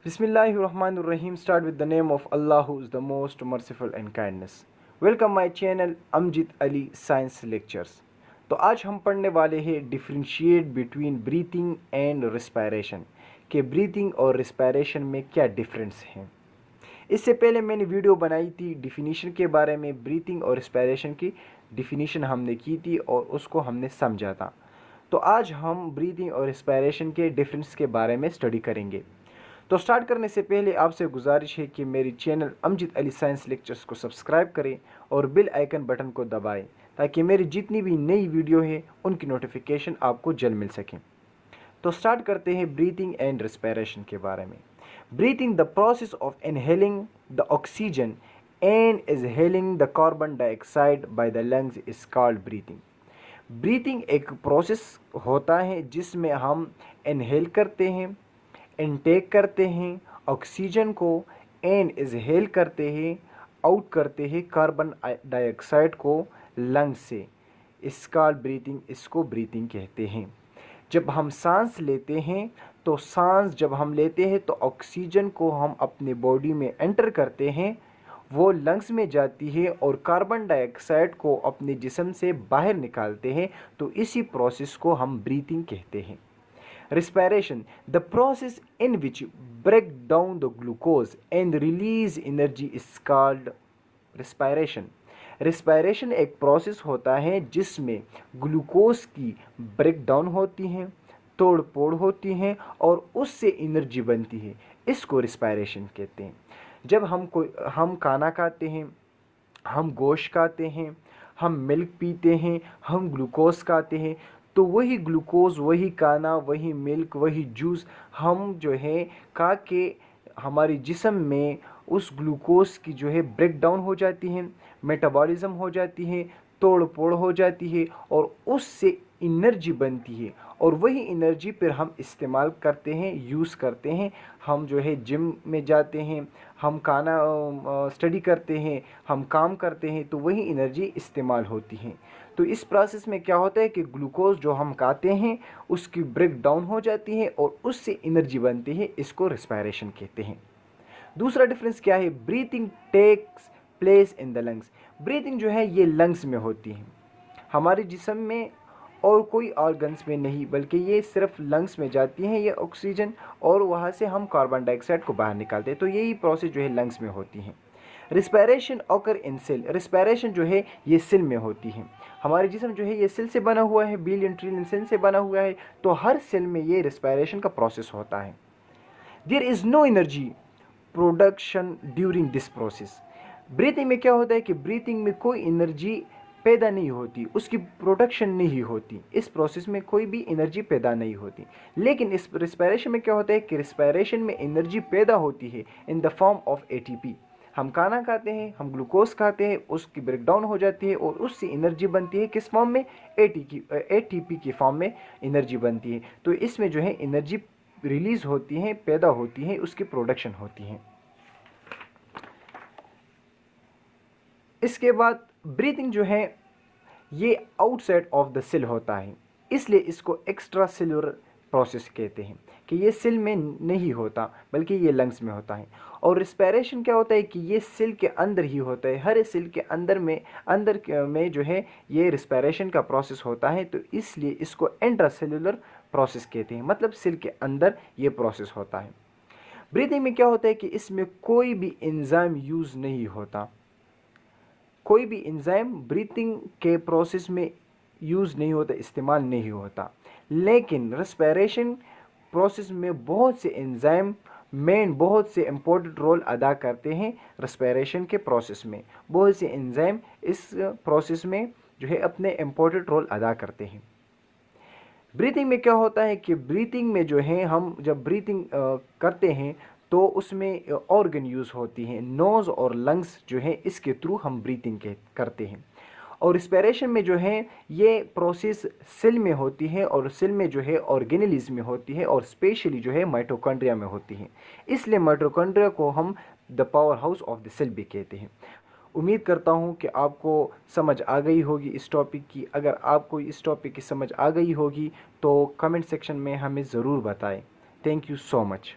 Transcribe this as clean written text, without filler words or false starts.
Bismillahirrahmanirrahim. Start with the name of Allah, who is the most merciful and kindness. Welcome my channel Amjid Ali science lectures. तो आज हम पढ़ने वाले हैं differentiate between breathing and respiration, कि breathing और respiration में क्या डिफरेंस है। इससे पहले मैंने वीडियो बनाई थी डिफिनीशन के बारे में, ब्रीथिंग और रिस्पायरेशन की डिफिनीशन हमने की थी और उसको हमने समझा था। तो आज हम ब्रीथिंग और रिस्पायरेशन के डिफरेंस के बारे में स्टडी करेंगे। तो स्टार्ट करने से पहले आपसे गुजारिश है कि मेरी चैनल अमजिद अली साइंस लेक्चर्स को सब्सक्राइब करें और बेल आइकन बटन को दबाएं, ताकि मेरी जितनी भी नई वीडियो है उनकी नोटिफिकेशन आपको जल्द मिल सके। तो स्टार्ट करते हैं ब्रीथिंग एंड रिस्पायरेशन के बारे में। Breathing the process of inhaling the oxygen and exhaling the carbon dioxide by the lungs is called breathing. Breathing एक प्रोसेस होता है जिसमें हम इनहेल करते हैं, इनटेक करते हैं ऑक्सीजन को, एंड एक्सहेल करते हैं, आउट करते हैं कार्बन डाइऑक्साइड को लंग्स से। इसका ब्रीथिंग, इसको ब्रीथिंग कहते हैं। जब हम सांस लेते हैं तो सांस जब हम लेते हैं तो ऑक्सीजन को हम अपने बॉडी में एंटर करते हैं, वो लंग्स में जाती है और कार्बन डाइऑक्साइड को अपने जिस्म से बाहर निकालते हैं। तो इसी प्रोसेस को हम ब्रीथिंग कहते हैं। Respiration, the process in which break down the glucose and release energy is called respiration. Respiration एक प्रोसेस होता है जिसमें ग्लूकोज की ब्रेक डाउन होती हैं, तोड़ फोड़ होती हैं और उससे एनर्जी बनती है। इसको रिस्पायरेशन कहते हैं। जब हम खाना खाते हैं, हम गोश्त खाते हैं, हम मिल्क पीते हैं, हम ग्लूकोज खाते हैं, तो वही ग्लूकोज, वही खाना, वही मिल्क, वही जूस हम जो है खा के हमारी जिस्म में उस ग्लूकोज की जो है ब्रेक डाउन हो जाती है, मेटाबॉलिज्म हो जाती है, तोड़ फोड़ हो जाती है और उससे एनर्जी बनती है। और वही एनर्जी फिर हम इस्तेमाल करते हैं, यूज़ करते हैं। हम जो है जिम में जाते हैं, हम खाना स्टडी करते हैं, हम काम करते हैं, तो वही एनर्जी इस्तेमाल होती है। तो इस प्रोसेस में क्या होता है कि ग्लूकोज जो हम खाते हैं उसकी ब्रेक डाउन हो जाती है और उससे एनर्जी बनती है। इसको रिस्पायरेशन कहते हैं। दूसरा डिफरेंस क्या है? Breathing takes place in the lungs. Breathing जो है ये लंग्स में होती है, हमारे जिस्म में और कोई ऑर्गन्स में नहीं, बल्कि ये सिर्फ लंग्स में जाती हैं ये ऑक्सीजन, और वहाँ से हम कार्बन डाइऑक्साइड को बाहर निकालते हैं। तो यही प्रोसेस जो है लंग्स में होती है। Respiration occur in cell. Respiration जो है ये सेल में होती है। हमारे जिस्म जो है ये सेल से बना हुआ है, बिलियन ट्रिलियन सेल से बना हुआ है, तो हर सेल में ये रिस्पायरेशन का प्रोसेस होता है। There is no energy production during this process. Breathing में क्या होता है कि ब्रीथिंग में कोई एनर्जी पैदा नहीं होती, उसकी प्रोडक्शन नहीं होती, इस प्रोसेस में कोई भी एनर्जी पैदा नहीं होती। लेकिन इस रिस्पायरेशन में क्या होता है कि रिस्पायरेशन में एनर्जी पैदा होती है in the form of ATP. हम खाना खाते हैं, हम ग्लूकोज खाते हैं, उसकी ब्रेकडाउन हो जाती है और उससे एनर्जी बनती है। किस फॉर्म में? एटीपी की फॉर्म में एनर्जी बनती है। तो इसमें जो है एनर्जी रिलीज होती है, पैदा होती है, उसकी प्रोडक्शन होती है। इसके बाद ब्रीथिंग जो है ये आउटसाइड ऑफ द सेल होता है, इसलिए इसको एक्स्ट्रा सेलुलर प्रोसेस कहते हैं, कि ये सेल में नहीं होता बल्कि ये लंग्स में होता है। और रिस्पायरेशन क्या होता है कि ये सेल के अंदर ही होता है, हर सेल के अंदर में जो है ये रिस्पायरेशन का प्रोसेस होता है। तो इसलिए इसको इंट्रा सेलुलर प्रोसेस कहते हैं, मतलब सेल के अंदर ये प्रोसेस होता है। ब्रीथिंग में क्या होता है कि इसमें कोई भी एंजाइम यूज़ नहीं होता, कोई भी एंजाइम ब्रीथिंग के प्रोसेस में यूज़ नहीं होता, इस्तेमाल नहीं होता। लेकिन रिस्पायरेशन प्रोसेस में बहुत से एंजाइम बहुत से इम्पोर्टेंट रोल अदा करते हैं। रिस्पायरेशन के प्रोसेस में बहुत से एंजाइम इस प्रोसेस में जो है अपने इम्पोर्टेंट रोल अदा करते हैं। ब्रीथिंग में क्या होता है कि ब्रीथिंग में जो है हम जब ब्रीथिंग करते हैं तो उसमें ऑर्गन यूज़ होती हैं, नोज़ और लंग्स जो है इसके थ्रू हम ब्रीथिंग करते हैं। और रिस्पायरेशन में जो है ये प्रोसेस सेल में होती है, और सेल में जो है ऑर्गेनेल्स में होती है, और स्पेशली जो है माइटोकॉन्ड्रिया में होती है। इसलिए माइटोकॉन्ड्रिया को हम the power house of the cell भी कहते हैं। उम्मीद करता हूँ कि आपको समझ आ गई होगी इस टॉपिक की। अगर आपको इस टॉपिक की समझ आ गई होगी तो कमेंट सेक्शन में हमें ज़रूर बताएं। Thank you so much.